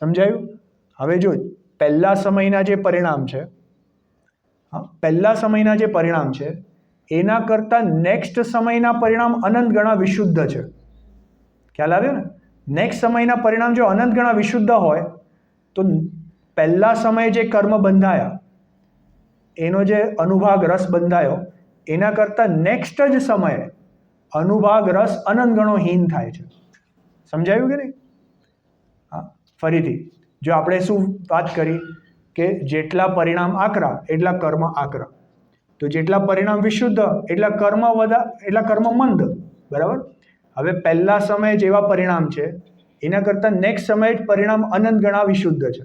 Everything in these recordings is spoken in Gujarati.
સમજાયું? હવે જો પહેલા સમયના જે પરિણામ છે, પહેલા સમયના જે પરિણામ છે એના કરતાં નેક્સ્ટ સમયના પરિણામ અનંત ગણા વિશુદ્ધ છે. ખ્યાલ આવ્યો ને? નેક્સ્ટ સમયના પરિણામ જો અનંત ગણા વિશુદ્ધ હોય તો પહેલા સમયે જે કર્મ બંધાયા એનો જે અનુભાગ રસ બંધાયો એના કરતાં નેક્સ્ટ જ સમયે અનુભાગ રસ અનંત ગણો હીન થાય છે. સમજાયું કે નહીં? હા, ફરીથી જો આપણે શું વાત કરી કે જેટલા પરિણામ આકરા એટલા કર્મ આકરા, તો જેટલા પરિણામ વિશુદ્ધ એટલા કર્મ મંદ. બરાબર? હવે પહેલા સમયે જેવા પરિણામ છે એના કરતાં નેક્સ્ટ સમયે જ પરિણામ અનંત ગણા વિશુદ્ધ છે.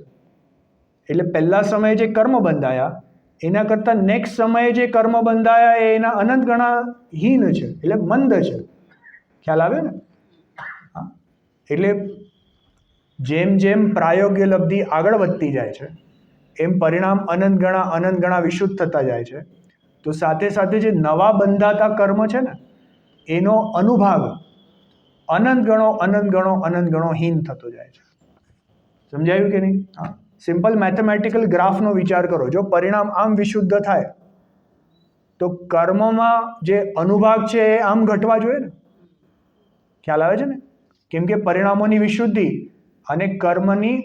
એટલે પહેલા સમયે જે કર્મ બંધાયા એના કરતાં નેક્સ્ટ સમયે જે કર્મ બંધાયા એ એના અનંત ગણા હીન છે, એટલે મંદ છે. ખ્યાલ આવે ને? હા, એટલે જેમ જેમ પ્રાયોગ્ય લબ્ધિ આગળ વધતી જાય છે એમ પરિણામ અનંત ગણા વિશુદ્ધ થતા જાય છે. તો સાથે સાથે જે નવા બંધાતા કર્મ છે ને એનો અનુભાગ અનંત ગણો હીન થતો જાય છે. સમજાયું કે નહીં? હા, સિમ્પલ મેથેમેટિકલ ગ્રાફનો વિચાર કરો. જો પરિણામ આમ વિશુદ્ધ થાય તો કર્મમાં જે અનુભાગ છે એ આમ ઘટવા જોઈએ ને. ખ્યાલ આવે છે ને? કેમ કે પરિણામોની વિશુદ્ધિ અને કર્મની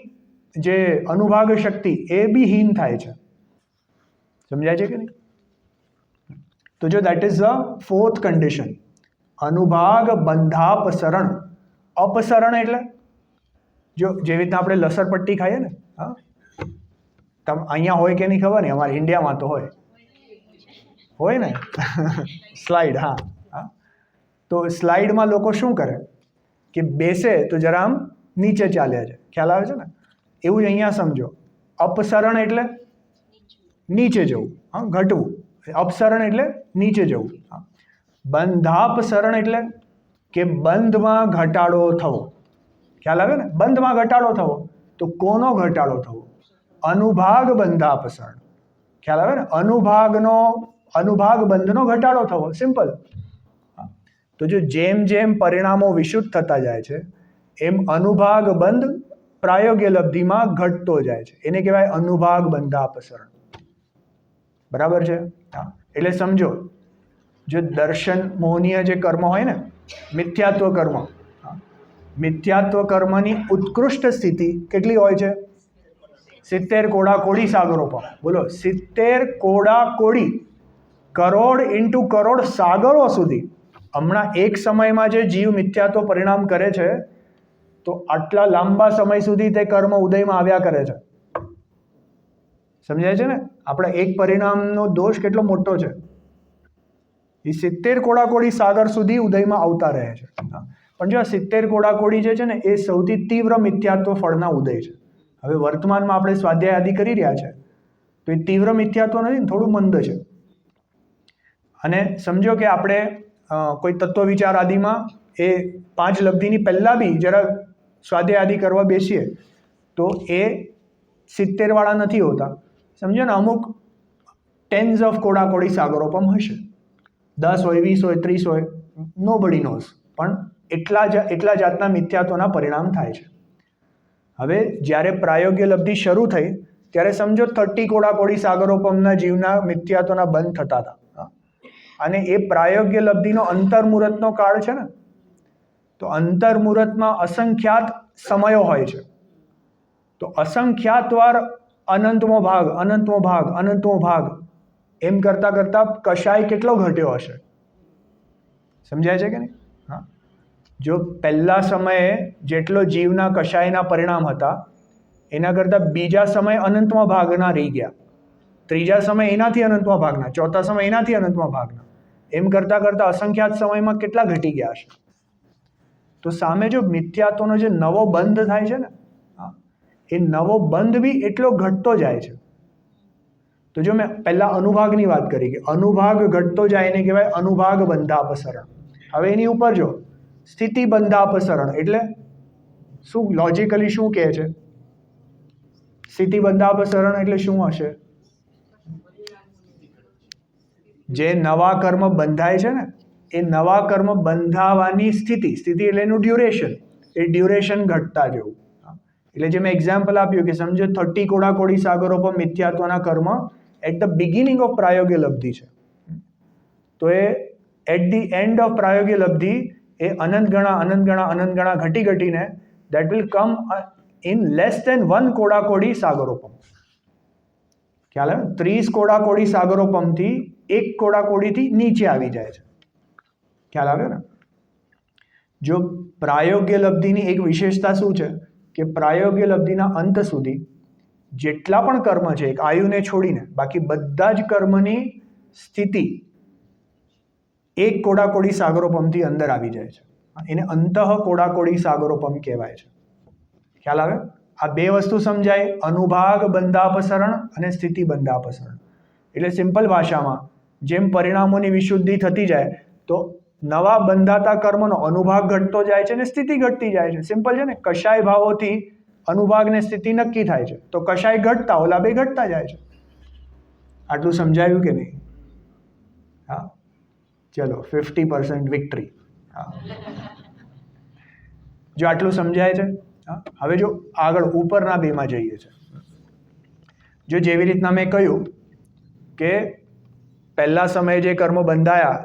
જે અનુભાગ શક્તિ એ બી હીન થાય છે. સમજાય છે કે નહીં? તો જો that is the fourth condition, અનુભાગ બંધાપસરણ. અપસરણ એટલે જો જેવી રીતના આપણે લસરપટ્ટી ખાઈએ ને, હા, અહીંયા હોય કે નહીં ખબર નહીં, અમારે ઇન્ડિયામાં તો હોય ને સ્લાઇડ. હા હા, તો સ્લાઇડમાં લોકો શું કરે કે બેસે તો જરા આમ નીચે ચાલ્યા છે. ખ્યાલ આવે છે ને? એવું જ અહીંયા સમજો. અપસરણ એટલે નીચે જવું, હા, ઘટવું. અપસરણ એટલે નીચે જવું. હા. બંધાપસરણ એટલે કે બંધમાં ઘટાડો થવો. ખ્યાલ આવે ને? બંધમાં ઘટાડો થવો. તો કોનો ઘટાડો થવો? અનુભાગ બંધાપસરણ. ખ્યાલ આવે ને? અનુભાગ બંધનો ઘટાડો થવો. સિમ્પલ. તો જો જેમ જેમ પરિણામો વિશુદ્ધ થતા જાય છે એમ અનુભાગ બંધ પ્રાયોગ્ય લબ્ધિમાં ઘટતો જાય છે. એને કહેવાય અનુભાગ બંધાપસરણ. બરાબર છે? હા. એટલે સમજો, જો દર્શન મોહનીય જે કર્મ હોય ને, મિથ્યાત્વ કર્મ, મિથ્યાત્વ કર્મની ઉત્કૃષ્ટ સ્થિતિ કેટલી હોય છે? 70 કોડા સાગરોપમ. બોલો, 70 કોડા કરોડ ઇન્ટુ કરોડ સાગરો સુધી. હમણાં એક સમયમાં જે જીવ મિથ્યાત્વ પરિણામ કરે છે તો આટલા લાંબા સમય સુધી તે કર્મ ઉદયમાં આવ્યા કરે છે. સમજાય છે ને? આપણે એક પરિણામનો દોષ કેટલો મોટો છે. એ 70 કોડા સાગર સુધી ઉદયમાં આવતા રહે છે. પણ જો 70 કોડા જે છે ને એ સૌથી તીવ્ર મિથ્યાત્વ ફળના ઉદય છે. હવે વર્તમાનમાં આપણે સ્વાધ્યાય આદિ કરી રહ્યા છે તો એ તીવ્ર મિથ્યાત્વ નથી, થોડું મંદ છે. અને સમજો કે આપણે કોઈ તત્વ વિચાર આદિમાં એ 5 લબ્ધિની પહેલાં બી જરા સ્વાધ્યાય આદિ કરવા બેસીએ તો એ 70 વાળા નથી હોતા. સમજો ને? અમુક ટેન્સ ઓફ કોડા સાગરોપમ હશે. 10 હોય, 20 હોય, 30 હોય, નો બડી નોઝ. પણ એટલા જાતના મિથ્યાત્વના પરિણામ થાય છે. હવે જ્યારે પ્રાયોગ્ય લબ્ધિ શરૂ થઈ ત્યારે સમજો 30 કોડા સાગરોપમના જીવના મિથ્યાત્વના બંધ થતા હતા. અને એ પ્રાયોગ્ય લબ્ધિનો અંતર્મુહૂર્તનો કાળ છે ને, તો અંતર્મુહૂર્તમાં અસંખ્યાત સમયો હોય છે. તો અસંખ્યાત વાર અનંતમો ભાગ એમ કરતાં કરતાં કશાય કેટલો ઘટ્યો હશે. સમજાય છે કે નહીં? હા. જો પહેલા સમયે જેટલો જીવના કશાયના પરિણામ હતા એના કરતાં બીજા સમયે અનંતમાં ભાગના રહી ગયા, ત્રીજા સમય એનાથી અનંતમાં ભાગના, ચોથા સમય એનાથી અનંતમાં ભાગના, એમ કરતાં કરતાં અસંખ્યાત સમયમાં કેટલા ઘટી ગયા હશે. તો સામે જો મિથ્યાત્વનો જે નવો બંધ થાય છે ને, એ નવો બંધ બી એટલો ઘટતો જાય છે. તો જો મેં પહેલા અનુભાગની વાત કરી કે અનુભાગ ઘટતો જાય એને કહેવાય અનુભાગ બંધાપસરણ. હવે એની ઉપર જો સ્થિતિ બંધાપસરણ એટલે શું, લોજિકલી શું કહે છે? સ્થિતિ બંધાપસરણ એટલે શું હશે? જે નવા કર્મ બંધાય છે ને એ નવા કર્મ બંધાવાની સ્થિતિ એટલે એનું ડ્યુરેશન, એ ડ્યુરેશન ઘટતા જવું. એટલે જે મેં એક્ઝામ્પલ આપ્યું કે સમજો 30 કોડાકોડી સાગરોપમ મિથ્યાત્વના કર્મ એટ ધ બિગિનિંગ ઓફ પ્રાયોગ્ય લબ્ધિ છે, તો એ એટ ધી એન્ડ ઓફ પ્રાયોગ્ય લબ્ધિ એ અનંત ગણા ઘટીને that will come in less than 1 કોડાકોડી સાગરોપમ. ખ્યાલ આવે? 30 કોડાકોડી સાગરોપમથી 1 કોડાકોડીથી નીચે આવી જાય છે. ખ્યાલ આવ્યો ને? જો પ્રાયોગ્ય લબ્ધિની એક વિશેષતા શું છે કે પ્રાયોગ્ય લબ્ધિના અંત સુધી જેટલા પણ કર્મ છે એક આયુને છોડીને બાકી બધા જ કર્મની સ્થિતિ 1 કોડાકોડી સાગરોપમથી અંદર આવી જાય છે. એને અંતઃ કોડાકોડી સાગરોપમ કહેવાય છે. ખ્યાલ આવે? આ બે વસ્તુ સમજાય, અનુભાગ બંધાપસરણ અને સ્થિતિ બંધાપસરણ. એટલે સિમ્પલ ભાષામાં જેમ પરિણામોની વિશુદ્ધિ થતી જાય તો નવા બંધાતા કર્મનો અનુભાગ ઘટતો જાય છે અને સ્થિતિ ઘટતી જાય છે. સિમ્પલ છે ને? કશાય ભાવોથી અનુભાગ ને સ્થિતિ નક્કી થાય છે, તો કશાય ઘટતા ઓલા બે ઘટતા જાય છે. આટલું સમજાયું કે નહીં? હા, ચલો 50% વિક્ટરી. હા, જો આટલું સમજાય છે. હવે જો આગળ ઉપરના બેમાં જઈએ છે, જો જેવી રીતના મેં કહ્યું કે પહેલા સમયે જે કર્મો બંધાયા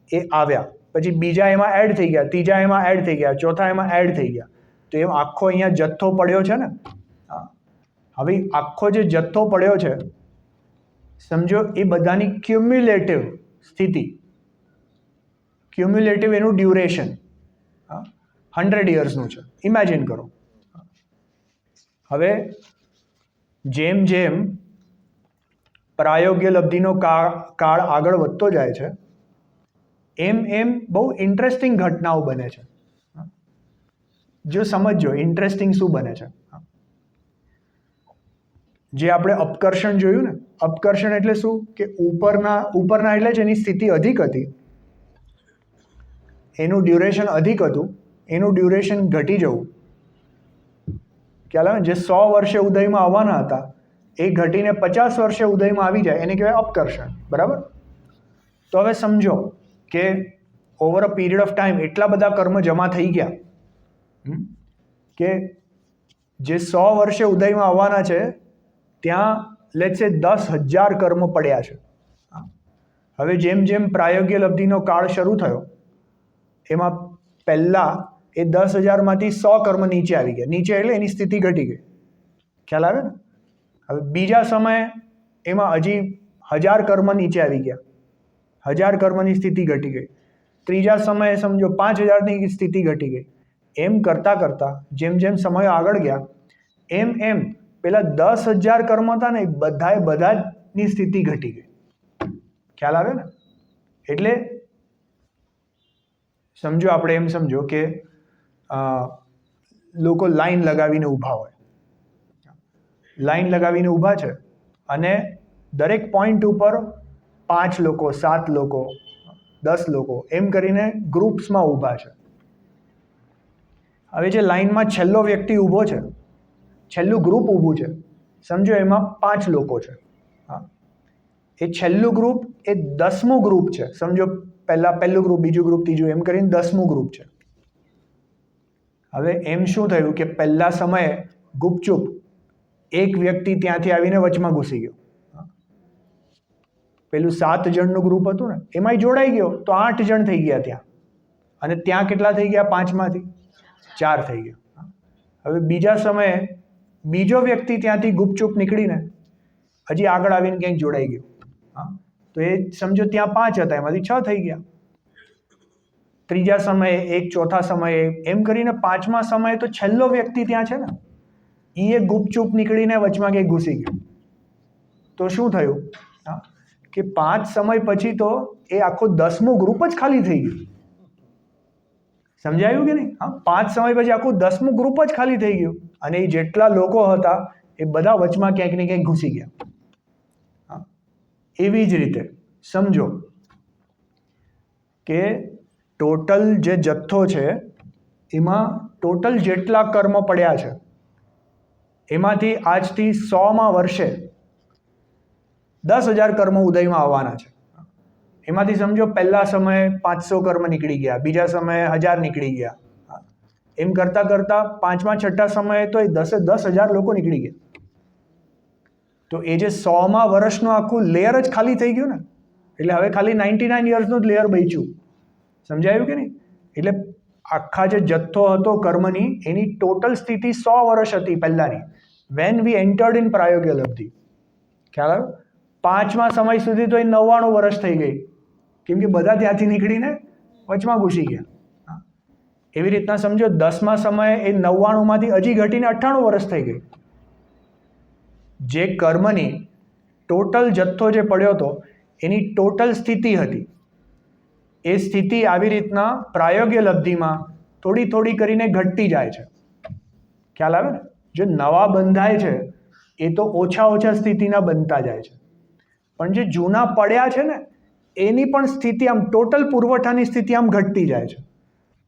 એ આવ્યા, પછી બીજા એમાં એડ થઈ ગયા, ત્રીજા એમાં એડ થઈ ગયા, ચોથા એમાં એડ થઈ ગયા, તો એમ આખો અહીંયા જથ્થો પડ્યો છે ને. હવે આખો જે જથ્થો પડ્યો છે સમજો એ બધાની ક્યુમ્યુલેટિવ સ્થિતિ, ક્યુમ્યુલેટિવ એનું ડ્યુરેશન 100 યર્સનું છે. ઇમેજિન કરો. હવે જેમ જેમ પ્રાયોગ્ય લબ્ધિનો કાળ આગળ વધતો જાય છે એમ એમ બહુ ઇન્ટરેસ્ટિંગ ઘટનાઓ બને છે. જો સમજો ઇન્ટરેસ્ટિંગ શું બને છે. જે આપણે અપકર્ષણ જોયું ને, અપકર્ષણ એટલે શું કે ઉપરના એટલે જ એની સ્થિતિ અધિક હતી, એનું ડ્યુરેશન અધિક હતું, એનું ડ્યુરેશન ઘટી જવું. ખ્યાલ આવે? જે 100 વર્ષે ઉદયમાં આવવાના હતા એ ઘટીને 50 વર્ષે ઉદયમાં આવી જાય એને કહેવાય અપકર્ષણ. બરાબર? તો હવે સમજો કે over a period of time એટલા બધા કર્મ જમા થઈ ગયા કે જે 100 વર્ષે ઉદયમાં આવવાના છે ત્યાં લેટ્સ સે 10,000 કર્મ પડ્યા છે. હવે જેમ જેમ પ્રાયોગ્ય લબ્ધિનો કાળ શરૂ થયો એમાં પહેલા એ 10,000માંથી 100 કર્મ નીચે આવી ગયા. નીચે એટલે એની સ્થિતિ ઘટી ગઈ. ખ્યાલ આવે ને? હવે બીજા સમયે એમાં હજી 1000 કર્મ નીચે આવી ગયા, 1000 કર્મની સ્થિતિ ઘટી ગઈ. ત્રીજા સમયે સમજો 5,000ની સ્થિતિ ઘટી ગઈ. એમ કરતાં કરતાં જેમ જેમ સમયો આગળ ગયા એમ એમ પેલા 10,000 કર્મ હતા ને બધાની સ્થિતિ ઘટી ગઈ. ખ્યાલ આવે ને? એટલે સમજો આપણે એમ સમજો કે લોકો લાઈન લગાવીને ઊભા હોય, લાઈન લગાવીને ઊભા છે અને દરેક પોઈન્ટ ઉપર 5 લોકો, 7 લોકો, 10 લોકો એમ કરીને ગ્રુપ્સમાં ઊભા છે. હવે જે લાઈનમાં છેલ્લો વ્યક્તિ ઊભો છે, છેલ્લું ગ્રુપ ઊભું છે, સમજો એમાં 5 લોકો છે. એ છેલ્લું ગ્રુપ એ 10મું ગ્રુપ છે. સમજો પહેલું ગ્રુપ, બીજું ગ્રુપ, ત્રીજું એમ કરીને 10મું ગ્રુપ છે. હવે એમ શું થયું કે પહેલા સમયે ગુપચુપ એક વ્યક્તિ ત્યાંથી આવીને વચમાં ઘૂસી ગયો. પેલું 7 જણનું ગ્રુપ હતું ને એમાંય જોડાઈ ગયો તો 8 જણ થઈ ગયા ત્યાં, અને ત્યાં કેટલા થઈ ગયા? 5માંથી 4 થઈ ગયા. હવે બીજા સમયે બીજો વ્યક્તિ ત્યાંથી ગુપચુપ નીકળીને હજી આગળ આવીને ક્યાંક જોડાઈ ગયો. તો એ સમજો ત્યાં 5 હતા એમાંથી 6 થઈ ગયા. ત્રીજા સમયે એક, ચોથા સમયે એમ કરીને 5મા સમયે તો છેલ્લો વ્યક્તિ ત્યાં છે ને એ ગુપચુપ નીકળીને વચમાં ક્યાંક ઘૂસી ગયો. તો શું થયું કે 5 સમય પછી તો એ આખો 10મું ગ્રુપ જ ખાલી થઈ ગયું. સમજાયું કે નહીં? 5 સમય પછી આખું 10મું ગ્રુપ જ ખાલી થઈ ગયું અને એ જેટલા લોકો હતા એ બધા વચમાં ક્યાંક ને ક્યાંક ઘૂસી ગયા. એવી જ રીતે સમજો કે ટોટલ જે જથ્થો છે એમાં ટોટલ જેટલા કર્મ પડ્યા છે એમાંથી આજથી 100મા વર્ષે 10,000 કર્મ ઉદયમાં આવવાના છે. એમાંથી સમજો પહેલા સમયે 500 કર્મ નીકળી ગયા, બીજા સમયે 1000 નીકળી ગયા, એમ કરતાં કરતાં પાંચમા છઠ્ઠા સમયે તો એ 10,000 લોકો નીકળી ગયા. તો એ જે 100મા વર્ષનું આખું લેયર જ ખાલી થઈ ગયું ને. એટલે હવે ખાલી 99 યર્સનું જ લેયર બચ્યું. સમજાયું કે નહીં? એટલે આખા જે જથ્થો હતો કર્મની એની ટોટલ સ્થિતિ 100 વર્ષ હતી પહેલાંની, વેન વી એન્ટર્ડ ઇન પ્રાયોગ્ય લબ્ધિ. ખ્યાલ આવ્યો? પાંચમા સમય સુધી તો એ 99 વર્ષ થઈ ગઈ, કેમ કે બધા ત્યાંથી નીકળીને વચમાં ઘૂસી ગયા. એવી રીતના સમજો 10મા સમયે એ 99માંથી હજી ઘટીને 98 વર્ષ થઈ ગઈ. જે કર્મની ટોટલ જથ્થો જે પડ્યો હતો એની ટોટલ સ્થિતિ હતી, એ સ્થિતિ આવી રીતના પ્રાયોગ્ય લબ્ધિમાં થોડી થોડી કરીને ઘટતી જાય છે. ખ્યાલ આવે ને? જે નવા બંધાય છે એ તો ઓછા ઓછા સ્થિતિના બનતા જાય છે, પણ જે જૂના પડ્યા છે ને એની પણ સ્થિતિ આમ ટોટલ પુરવઠાની સ્થિતિ આમ ઘટતી જાય છે.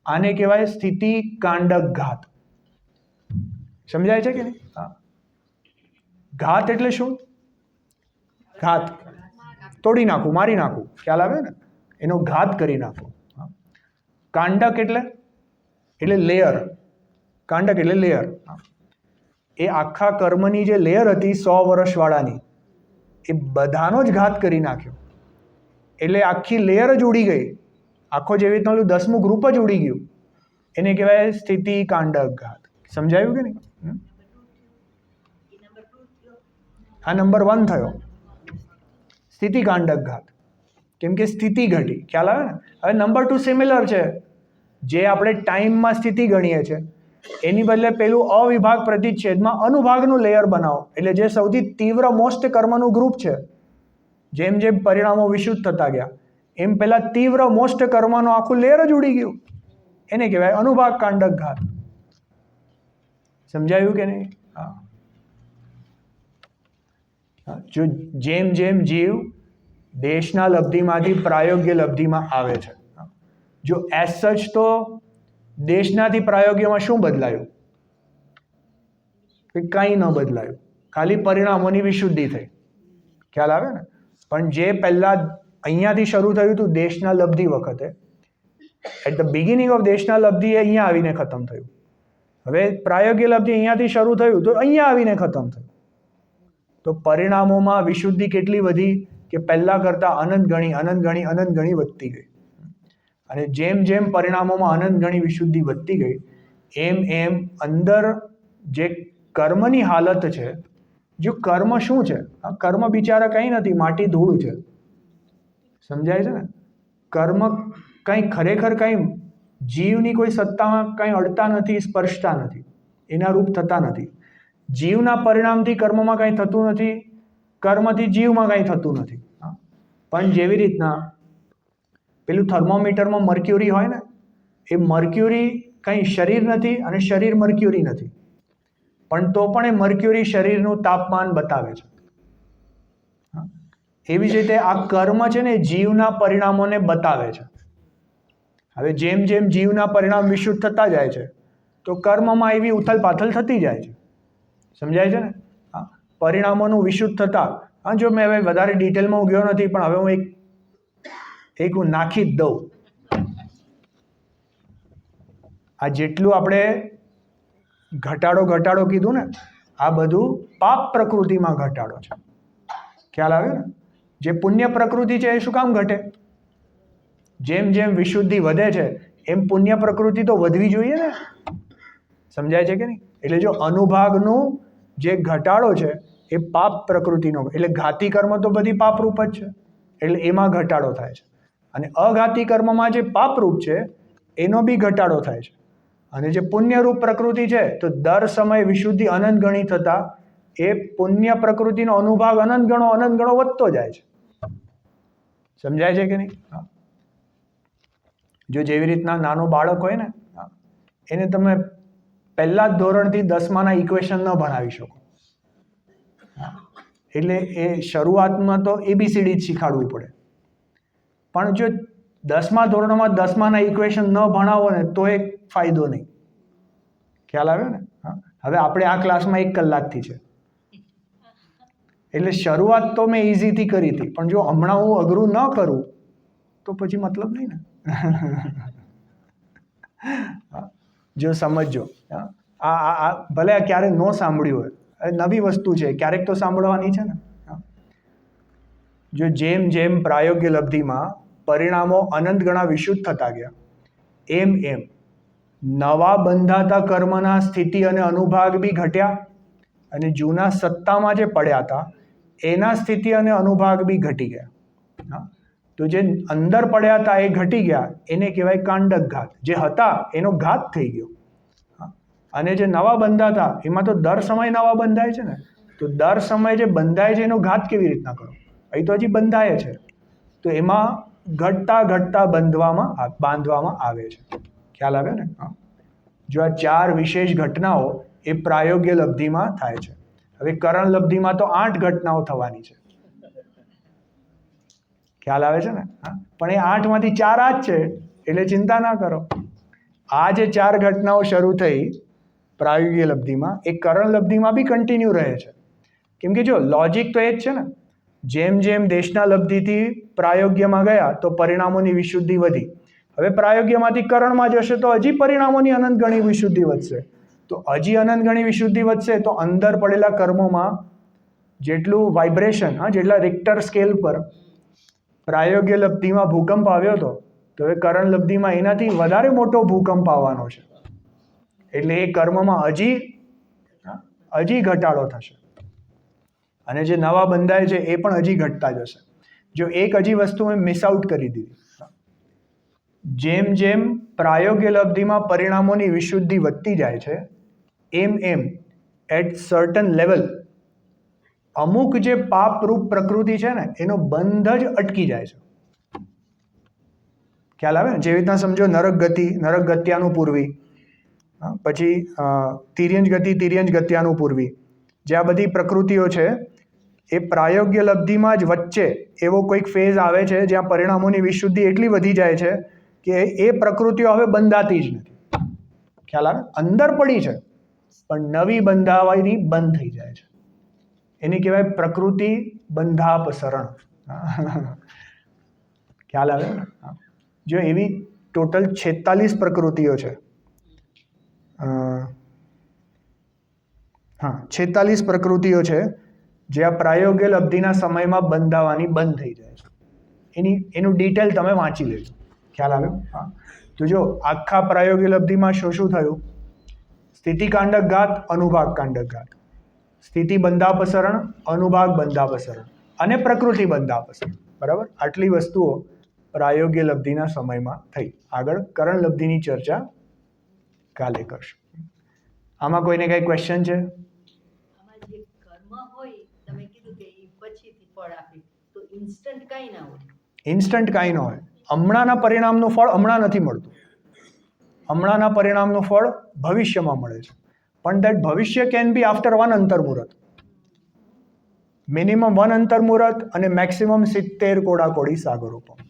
આને કહેવાય સ્થિતિ કાંડક ઘાત. સમજાય છે કે નહીં? હા. ઘાત એટલે શું? ઘાત તોડી નાખવું, મારી નાખવું. ખ્યાલ આવે ને? એનો ઘાત કરી નાખવો. કાંડક એટલે લેયર. કાંડક એટલે લેયર. એ આખા કર્મની જે લેયર હતી 100 વર્ષવાળાની, એ બધાનો જ ઘાત કરી નાખ્યો. એટલે આખી લેયર જ ઉડી ગઈ. આખો જેવી રીતના 10મું ગ્રુપ જ ઉડી ગયું. એને કહેવાય સ્થિતિ કાંડક ઘાત. સમજાયું કે નહીં? આ નંબર 1 થયો, સ્થિતિ કાંડક ઘાત. કેમ કે સ્થિતિ ઘટી. ખ્યાલ આવે ને? હવે નંબર 2 સિમિલર છે. જે આપણે ટાઈમમાં સ્થિતિ ગણીએ છીએ એની બદલે પેલું અવિભાગ પ્રતિચ્છેદમાં અનુભાગનું લેયર બનાવો. એટલે જે સૌથી તીવ્ર મોસ્ટ કર્મનું ગ્રુપ છે, જેમ જેમ પરિણામો વિશુદ્ધ થતા ગયા એમ પેલા તીવ્ર મોસ્ટ કર્મનું આખું લેયર જ ઉડી ગયું. એને કહેવાય અનુભાગ કાંડક ઘાત. સમજાયું કે નહીં? હા. જો જેમ જેમ જીવ દેશના લબ્ધિમાંથી પ્રાયોગ્ય લબ્ધિમાં આવે છે, જો એઝ સચ તો દેશનાથી પ્રાયોગ્યમાં શું બદલાયું? કંઈ ન બદલાયું, ખાલી પરિણામોની વિશુદ્ધિ થઈ. ખ્યાલ આવે ને? પણ જે પહેલા અહીંયાથી શરૂ થયું હતું દેશના લબ્ધિ વખતે, એટ ધ બિગિનિંગ ઓફ દેશના લબ્ધિ એ અહીંયા આવીને ખતમ થયું. હવે પ્રાયોગ્ય લબ્ધિ અહીંયાથી શરૂ થયું તો અહીંયા આવીને ખતમ થયું. તો પરિણામોમાં વિશુદ્ધિ કેટલી વધી કે પહેલા કરતાં અનંત ગણી વધતી ગઈ. અને જેમ જેમ પરિણામોમાં અનંત ગણી વિશુદ્ધિ વધતી ગઈ એમ એમ અંદર જે કર્મની હાલત છે, જો કર્મ શું છે? આ કર્મ બિચારા કંઈ નથી, માટી ધૂળ છે. સમજાય છે ને? કર્મ કંઈ ખરેખર કંઈ જીવની કોઈ સત્તામાં કંઈ અડતા નથી, સ્પર્શતા નથી, એના રૂપ થતા નથી. જીવના પરિણામથી કર્મમાં કંઈ થતું નથી, કર્મથી જીવમાં કંઈ થતું નથી. પણ જેવી રીતના પેલું થર્મોમીટરમાં મર્ક્યુરી હોય ને, એ મર્ક્યુરી કંઈ શરીર નથી અને શરીર મર્ક્યુરી નથી, પણ તો પણ એ મર્ક્યુરી શરીરનું તાપમાન બતાવે છે. એવી જ રીતે આ કર્મ છે ને જીવના પરિણામોને બતાવે છે. હવે જેમ જેમ જીવના પરિણામ વિશુદ્ધ થતા જાય છે તો કર્મમાં એવી ઉથલ પાથલ થતી જાય છે. સમજાય છે ને? હા. પરિણામોનું વિશુદ્ધ થતા, હા, જો મેં હવે વધારે ડિટેલમાં હું ગયો નથી, પણ હવે હું એક હું નાખી જ દઉં. આ જેટલું આપણે ઘટાડો કીધું ને, આ બધું પાપ પ્રકૃતિમાં ઘટાડો છે. ખ્યાલ આવ્યો ને? જે પુણ્ય પ્રકૃતિ છે એ શું કામ ઘટે? જેમ જેમ વિશુદ્ધિ વધે છે એમ પુણ્ય પ્રકૃતિ તો વધવી જોઈએ ને. સમજાય છે કે નહીં? એટલે જો અનુભાગનું જે ઘટાડો છે એ પાપ પ્રકૃતિનો, એટલે ઘાતી કર્મ તો બધી પાપરૂપ જ છે, એટલે એમાં ઘટાડો થાય છે. અને અઘાતી કર્મમાં જે પાપરૂપ છે એનો બી ઘટાડો થાય છે. અને જે પુણ્યરૂપ પ્રકૃતિ છે તો દર સમયે વિશુદ્ધિ અનંત ગણી થતા એ પુણ્ય પ્રકૃતિનો અનુભાગ અનંત ગણો વધતો જાય છે. સમજાય છે કે નહીં? જો જેવી રીતના નાનું બાળક હોય ને, એને તમે પહેલા જ ધોરણથી 10માના ઇક્વેશન ન ભણાવી શકો. એટલે એ શરૂઆતમાં તો ABCD જ શીખાડવું પડે. પણ જો 10મા ધોરણમાં 10માના ઇક્વેશન ન ભણાવો ને તો એક ફાયદો નહીં. ખ્યાલ આવ્યો ને? હવે આપણે આ ક્લાસમાં 1 કલાકથી છે, એટલે શરૂઆત તો મેં ઇઝીથી કરી હતી, પણ જો હમણાં હું અઘરું ન કરું તો પછી મતલબ નહીં ને. જો સમજો, આ ભલે આ ક્યારેક ન સાંભળ્યું હોય, નવી વસ્તુ છે, ક્યારેક તો સાંભળવાની છે ને. જો જેમ જેમ પ્રાયોગ્ય લબ્ધિમાં પરિણામો અનંત ગણા વિશુદ્ધ થતા ગયા, એમ એમ નવા બંધાતા કર્મના સ્થિતિ અને અનુભાગ બી ઘટ્યા, અને જૂના સત્તામાં જે પડ્યા હતા એના સ્થિતિ અને અનુભાગ બી ઘટી ગયા. તો જે અંદર પડ્યા હતા એ ઘટી ગયા, એને કહેવાય કાંડક ઘાત. જે હતા એનો ઘાત થઈ ગયો. અને જે નવા બંધાતા એમાં તો દર સમય નવા બંધાય છે ને, તો દર સમયે જે બંધાય છે એનો ઘાત કેવી રીતના કરો? અહીં તો હજી બંધાય છે, તો એમાં ઘટતા ઘટતા બાંધવામાં આવે છે. ખ્યાલ આવે ને? જો આ 4 વિશેષ ઘટનાઓ એ પ્રાયોગ્ય લબ્ધિમાં થાય છે. હવે કરણ લબ્ધિમાં તો 8 ઘટનાઓ થવાની છે. ખ્યાલ આવે છે ને? પણ એ 8 માંથી 4 આ જ છે, એટલે ચિંતા ના કરો. આ જે 4 ઘટનાઓ શરૂ થઈ પ્રાયોગિક લબ્ધિમાં, એ કરણ લબ્ધિમાં બી કન્ટિન્યુ રહે છે. કેમ કે જો લોજિક તો એ જ છે ને, જેમ જેમ દેશના લબ્ધિથી પ્રાયોગ્યમાં ગયા તો પરિણામોની વિશુદ્ધિ વધી. હવે પ્રાયોગ્યમાંથી કરણમાં જશે તો હજી પરિણામોની અનંત ગણી વિશુદ્ધિ વધશે. તો હજી અનંત ગણી વિશુદ્ધિ વધશે તો અંદર પડેલા કર્મોમાં જેટલું વાઇબ્રેશન, જેટલા રિક્ટર સ્કેલ પર પ્રાયોગ્ય લબ્ધિમાં ભૂકંપ આવ્યો હતો, તો હવે કરણ લબ્ધિમાં એનાથી વધારે મોટો ભૂકંપ આવવાનો છે. એટલે એ કર્મમાં હજી ઘટાડો થશે. અને જે નવા બંધાય છે એ પણ હજી ઘટતા જશે. જો એક હજી વસ્તુ મેં મિસ આઉટ કરી દીધી, જેમ જેમ પ્રાયોગ્ય લબ્ધિમાં પરિણામોની વિશુદ્ધિ વધતી જાય છે, એમ એમ એટ સર્ટન લેવલ અમુક જે પાપરૂપ પ્રકૃતિ છે ને એનો બંધ જ અટકી જાય છે. ખ્યાલ આવે ને? જેવી રીતના સમજો નરક ગત્યાનું પૂર્વી, પછી તિર્યંજ ગત્યાનું પૂર્વી, જે આ બધી પ્રકૃતિઓ છે એ પ્રાયોગ્ય લબ્ધિમાં જ વચ્ચે એવો કોઈક ફેઝ આવે છે જ્યાં પરિણામોની વિશુદ્ધિ એટલી વધી જાય છે કે એ પ્રકૃતિઓ હવે બંધાતી જ નથી. ખ્યાલ આવે? અંદર પડી છે પણ નવી બંધાવાની બંધ થઈ જાય છે. એની કહેવાય પ્રકૃતિ બંધાપસરણ. ખ્યાલ આવે ને? જો એવી ટોટલ 46 પ્રકૃતિઓ છે. 46 પ્રકૃતિઓ છે જે આ પ્રાયોગ્ય લબ્ધિના સમયમાં બંધાવાની બંધ થઈ જાય છે. એનું ડિટેલ તમે વાંચી લેજો. ખ્યાલ આવ્યો? તો જો આખા પ્રાયોગ્ય લબ્ધિમાં શું થયું? સ્થિતિ કાંડક ઘાત, અનુભાગ કાંડક ઘાત, સ્થિતિ બંધાપસરણ, અનુભાગ બંધાપસરણ અને પ્રકૃતિ બંધાપસરણ. બરાબર? આટલી વસ્તુઓ પ્રાયોગ્ય લબ્ધિના સમયમાં થઈ. આગળ કરણ લબ્ધિની ચર્ચા કાલે કરશું. આમાં કોઈને કઈ ક્વેશ્ચન છે? ઇન્સ્ટન્ટ કાંઈ ન હોય. હમણાંના પરિણામનું ફળ હમણાં નથી મળતું. હમણાંના પરિણામનું ફળ ભવિષ્યમાં મળે છે. પણ દેટ ભવિષ્ય કેન બી આફ્ટર 1 અંતર્મુહૂર્ત. મિનિમમ 1 અંતર્મુહૂર્ત અને મેક્સિમમ 70 કોડાકોડી સાગરોપમ.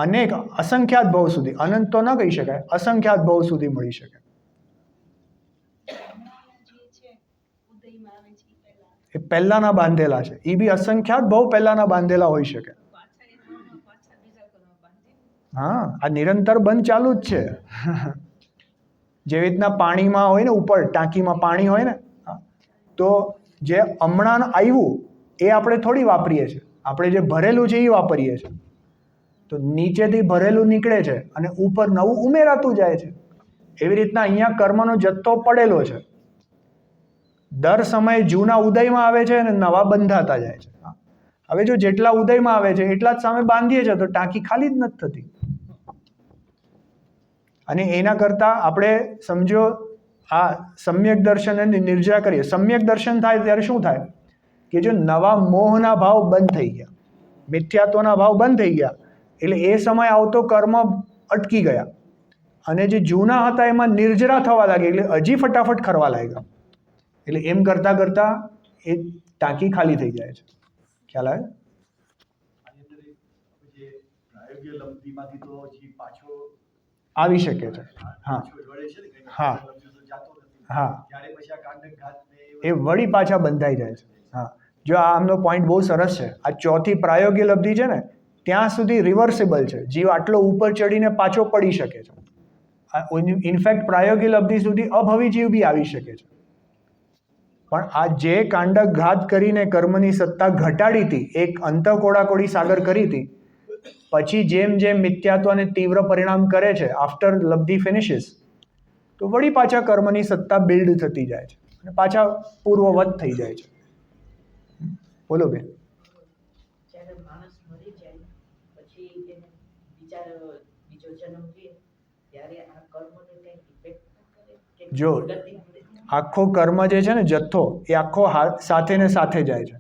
અનેક અસંખ્યાત ભવ સુધી, અનંત તો ન કહી શકાય, અસંખ્યાત ભવ સુધી મળી શકે. એ પહેલાના બાંધેલા છે, એ બી અસંખ્યાત ભવ પહેલાના બાંધેલા હોઈ શકે. આ નિરંતર બંધ ચાલુ જ છે. જેવી રીતના પાણીમાં હોય ને, ઉપર ટાંકીમાં પાણી હોય ને, તો જે હમણાં આવ્યું એ આપણે થોડી વાપરીએ છીએ. આપણે જે ભરેલું છે એ વાપરીએ છીએ. તો નીચેથી ભરેલું નીકળે છે અને ઉપર નવું ઉમેરાતું જાય છે. એવી રીતના અહીંયા કર્મનો જથ્થો પડેલો છે. દર સમયે જૂના ઉદયમાં આવે છે અને નવા બંધાતા જાય છે. હવે જો જેટલા ઉદયમાં આવે છે એટલા જ સામે બાંધીએ છીએ તો ટાંકી ખાલી જ નથી થતી. અને એના કરતાં આપણે સમજો આ સમ્યક દર્શન અને નિર્જરા કરીએ. સમ્યક દર્શન થાય ત્યારે શું થાય કે જો નવા મોહના ભાવ બંધ થઈ ગયા, મિથ્યાત્વના ભાવ બંધ થઈ ગયા, એટલે એ સમય આવતો કર્મ અટકી ગયા અને જે જૂના હતા એમાં નિર્જરા થવા લાગી, એટલે હજી ફટાફટ ખરવા લાગ્યા. એટલે એમ કરતા કરતા એ ટાંકી ખાલી થઈ જાય છે. ખ્યાલ આવે? આવી શકે છે. હા એ વળી પાછા બંધાઈ જાય છે. જો આ આમનો પોઈન્ટ બહુ સરસ છે. આ ચોથી પ્રાયોગ્ય લબ્ધિ છે ને ત્યાં સુધી રિવર્સિબલ છે. જીવ આટલો ઉપર ચડીને પાછો પડી શકે છે. ઇનફેક્ટ પ્રાયોગિક અવધિ સુધી અભવી જીવ બી આવી શકે છે. પણ આ જે કાંડક ઘાત કરીને કર્મની સત્તા ઘટાડી હતી, એક અંતકોડાકોડી સાગર કરી હતી, પછી જેમ જેમ મિથ્યાત્વને તીવ્ર પરિણામ કરે છે આફ્ટર લબ્ધિ ફિનિશિસ, તો વળી પાછા કર્મની સત્તા બિલ્ડ થતી જાય છે અને પાછા પૂર્વવત થઈ જાય છે. બોલો બેન. જ્યારે માણસ મરી જાય પછી એને બીજો જન્મ લે ત્યારે આ કર્મને કંઈ ઇફેક્ટ કરે કે જો આખો કર્મ જે છે ને જથ્થો એ આખો સાથે ને સાથે જાય છે.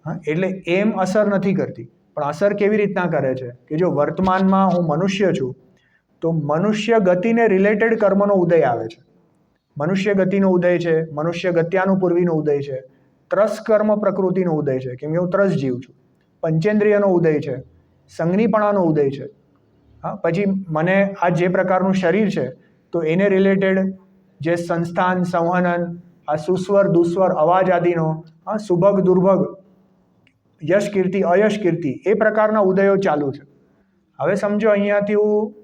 હા, એટલે એમ અસર નથી કરતી, પણ અસર કેવી રીતના કરે છે કે જો વર્તમાનમાં હું મનુષ્ય છું તો મનુષ્ય ગતિને રિલેટેડ કર્મનો ઉદય આવે છે. મનુષ્ય ગતિનો ઉદય છે, મનુષ્ય ગત્યાનુપૂર્વીનો ઉદય છે, ત્રસ કર્મ પ્રકૃતિનો ઉદય છે, કેમ કે હું ત્રસ જીવ છું, પંચેન્દ્રિયનો ઉદય છે, સંજ્ઞીપણાનો ઉદય છે. હા, પછી મને આ જે પ્રકારનું શરીર છે તો એને રિલેટેડ જે સંસ્થાન સંવહનન, આ સુસ્વર દુસ્વર અવાજ આદિનો, હા, સુભગ દુર્ભગ, યશ કીર્તિ અયશ કીર્તિ, એ પ્રકારના ઉદયો ચાલુ છે. હવે સમજો અહીંયાથી હું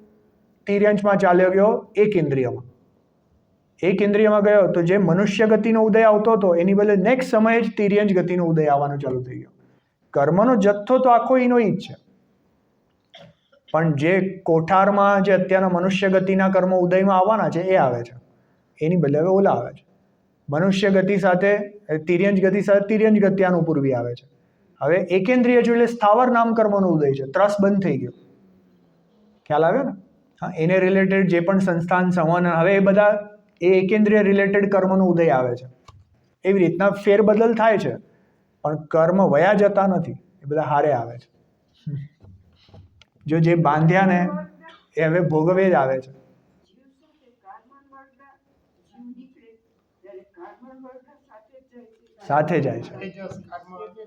તિર્યંશમાં ચાલ્યો ગયો એક ઇન્દ્રિયમાં. એક ઇન્દ્રિયમાં ગયો તો જે મનુષ્ય ગતિનો ઉદય આવતો હતો એની બદલે નેક્સ્ટ સમયે જ તિર્યંશ ગતિનો ઉદય આવવાનો ચાલુ થઈ ગયો. કર્મનો જથ્થો તો આખો એનો જ છે, પણ જે કોઠારમાં જે અત્યારના મનુષ્ય ગતિના કર્મો ઉદયમાં આવવાના છે એ આવે છે, એની બદલે હવે ઓલા આવે છે. મનુષ્ય ગતિ સાથે તિર્યંશ ગતિ સાથે તિર્યંશ ગત્યાનુપૂર્વી આવે છે. હવે એકેન્દ્રિય જો એટલે સ્થાવર નામ કર્મનો ઉદય છે, ત્રસ બંધ થઈ ગયો. ખ્યાલ આવ્યો ને? હા, એને રિલેટેડ જે પણ સંસ્થાન સંવહન, હવે એ બધા એ એકેન્દ્રિય રિલેટેડ કર્મનો ઉદય આવે છે. એવી રીતના ફેરબદલ થાય છે, પણ કર્મ વયા જતા નથી, એ બધા હારે આવે છે. જો જે બાંધ્યા ને એ હવે ભોગવે જ આવે છે. સાથે જાય છે,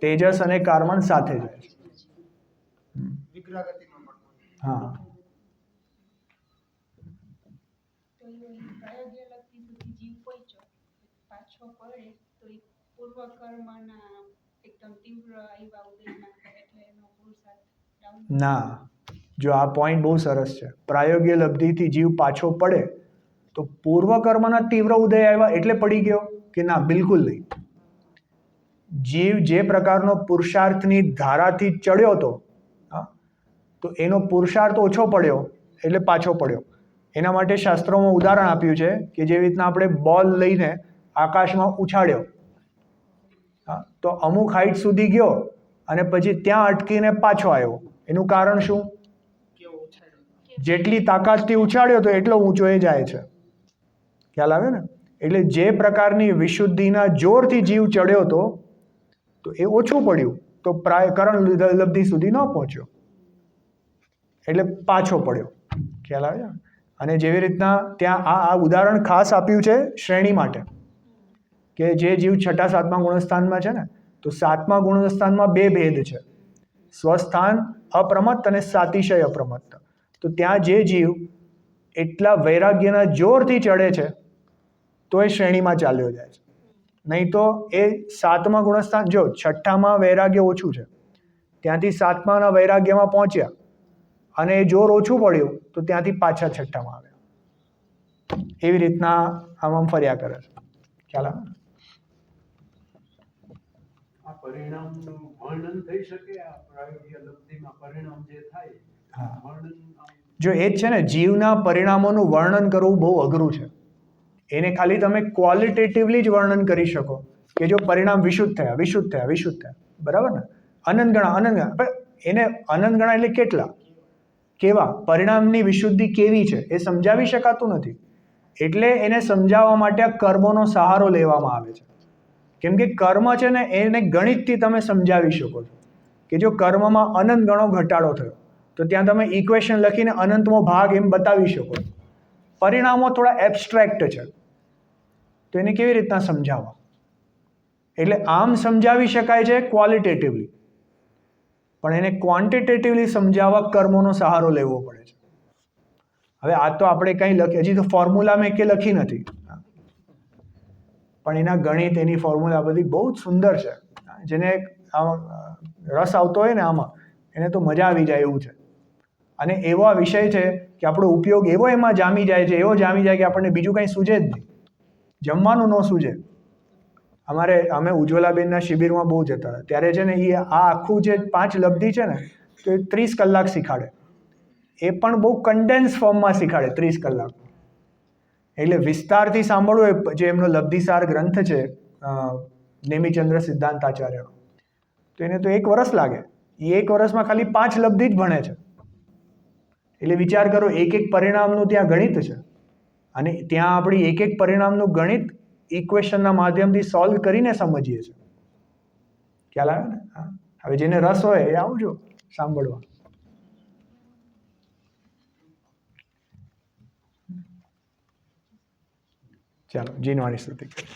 તેજસ અને કાર્મણ સાથે જાય છે. હા, ના, જો આ પોઈન્ટ બહુ સરસ છે. પ્રાયોગિક લબ્ધિથી જીવ પાછો પડે તો પૂર્વ કર્મના તીવ્ર ઉદય આવ્યા એટલે પડી ગયો કે ના, બિલકુલ નહીં. જીવ જે પ્રકારનો પુરુષાર્થની ધારાથી ચડ્યો હતો, તો એનો પુરુષાર્થ ઓછો પડ્યો એટલે પાછો પડ્યો. એના માટે શાસ્ત્રોમાં ઉદાહરણ આપ્યું છે કે જેવી રીતના આપણે બોલ લઈને આકાશમાં ઉછાળ્યો, હા, તો અમુક હાઈટ સુધી ગયો અને પછી ત્યાં અટકીને પાછો આવ્યો. એનું કારણ શું? જેટલી તાકાતથી ઉછાળ્યો તો એટલો ઊંચો એ જાય છે. ખ્યાલ આવે ને? એટલે જે પ્રકારની વિશુદ્ધિના જોરથી જીવ ચડ્યો હતો તો એ ઓછું પડ્યું, તો કરણ લબ્ધિ સુધી ન પહોંચ્યો એટલે પાછો પડ્યો. ખ્યાલ આવે છે? અને જેવી રીતના ત્યાં આ ઉદાહરણ ખાસ આપ્યું છે શ્રેણી માટે, કે જે જીવ છઠ્ઠા સાતમા ગુણસ્થાનમાં છે ને, તો સાતમા ગુણસ્થાનમાં બે ભેદ છે, સ્વસ્થાન અપ્રમત્ત અને સાતિશય અપ્રમત્ત. તો ત્યાં જે જીવ એટલા વૈરાગ્યના જોરથી ચડે છે તો એ શ્રેણીમાં ચાલ્યો જાય છે. નહીં તો એ સાતમા ગુણસ્થાન, જો છઠ્ઠામાં વૈરાગ્ય ઓછું છે, ત્યાંથી સાતમાના વૈરાગ્યમાં પહોંચ્યા અને એ જોર ઓછું પડ્યું તો ત્યાંથી પાછા છઠ્ઠામાં આવ્યા. એવી રીતના આમ ફર્યા કરે છે. ખ્યાલ આવે? આ પરિણામનું વર્ણન થઈ શકે? આ પ્રાયોગિક લબ્ધિમાં પરિણામ જે થાય, હા, વર્ણન જો એ જ છે ને, જીવના પરિણામોનું વર્ણન કરવું બહુ અઘરું છે. એને ખાલી તમે ક્વોલિટેટિવલી જ વર્ણન કરી શકો કે જો પરિણામ વિશુદ્ધ થયા, વિશુદ્ધ થયા, વિશુદ્ધ થયા, બરાબર ને? અનંત ગણા, અનંત ગણા, પણ એને અનંત ગણા એટલે કેટલા, કેવા, પરિણામની વિશુદ્ધિ કેવી છે એ સમજાવી શકાતું નથી. એટલે એને સમજાવવા માટે આ કર્મોનો સહારો લેવામાં આવે છે. કેમ કે કર્મ છે ને એને ગણિતથી તમે સમજાવી શકો છો કે જો કર્મમાં અનંત ગણો ઘટાડો થયો તો ત્યાં તમે ઇક્વેશન લખીને અનંતમો ભાગ એમ બતાવી શકો છો. પરિણામો થોડા એબ્સ્ટ્રેક્ટ છે, તો એને કેવી રીતના સમજાવવા? એટલે આમ સમજાવી શકાય છે ક્વોલિટેટિવલી, પણ એને ક્વોન્ટિટેટિવલી સમજાવવા કર્મોનો સહારો લેવો પડે છે. હવે આ તો આપણે કંઈ લખી, હજી તો ફોર્મ્યુલા મેં કે લખી નથી, પણ એના ગણિત, એની ફોર્મ્યુલા બધી બહુ જ સુંદર છે. જેને રસ આવતો હોય ને આમાં, એને તો મજા આવી જાય એવું છે. અને એવો આ વિષય છે કે આપણો ઉપયોગ એવો એમાં જામી જાય છે, એવો જામી જાય કે આપણને બીજું કંઈ સૂઝે જ નહીં, જમવાનું ન સૂઝે. અમે ઉજ્જવલાબેનના શિબિરમાં બહુ જતા હતા, ત્યારે છે ને એ આ આખું જે 5 લબ્ધિ છે ને તો એ 30 કલાક શીખાડે, એ પણ બહુ કન્ડેન્સ ફોર્મમાં શીખાડે 30 કલાક. એટલે વિસ્તારથી સાંભળવું જે એમનો લબ્ધિસાર ગ્રંથ છે નેમિચંદ્ર સિદ્ધાંતાચાર્યનો, તો એને તો 1 વર્ષ લાગે. એ 1 વર્ષમાં ખાલી 5 લબ્ધિ જ ભણે છે. એટલે વિચાર કરો, એક પરિણામનું ત્યાં ગણિત છે, અને ત્યાં આપણી એક પરિણામનું ગણિત ઇક્વેશનના માધ્યમથી સોલ્વ કરીને સમજીએ છીએ. ખ્યાલ આવે ને? હા. હવે જેને રસ હોય એ આવજો સાંભળવા. ચાલો જીનવાણી સ્તુતિ કરીએ.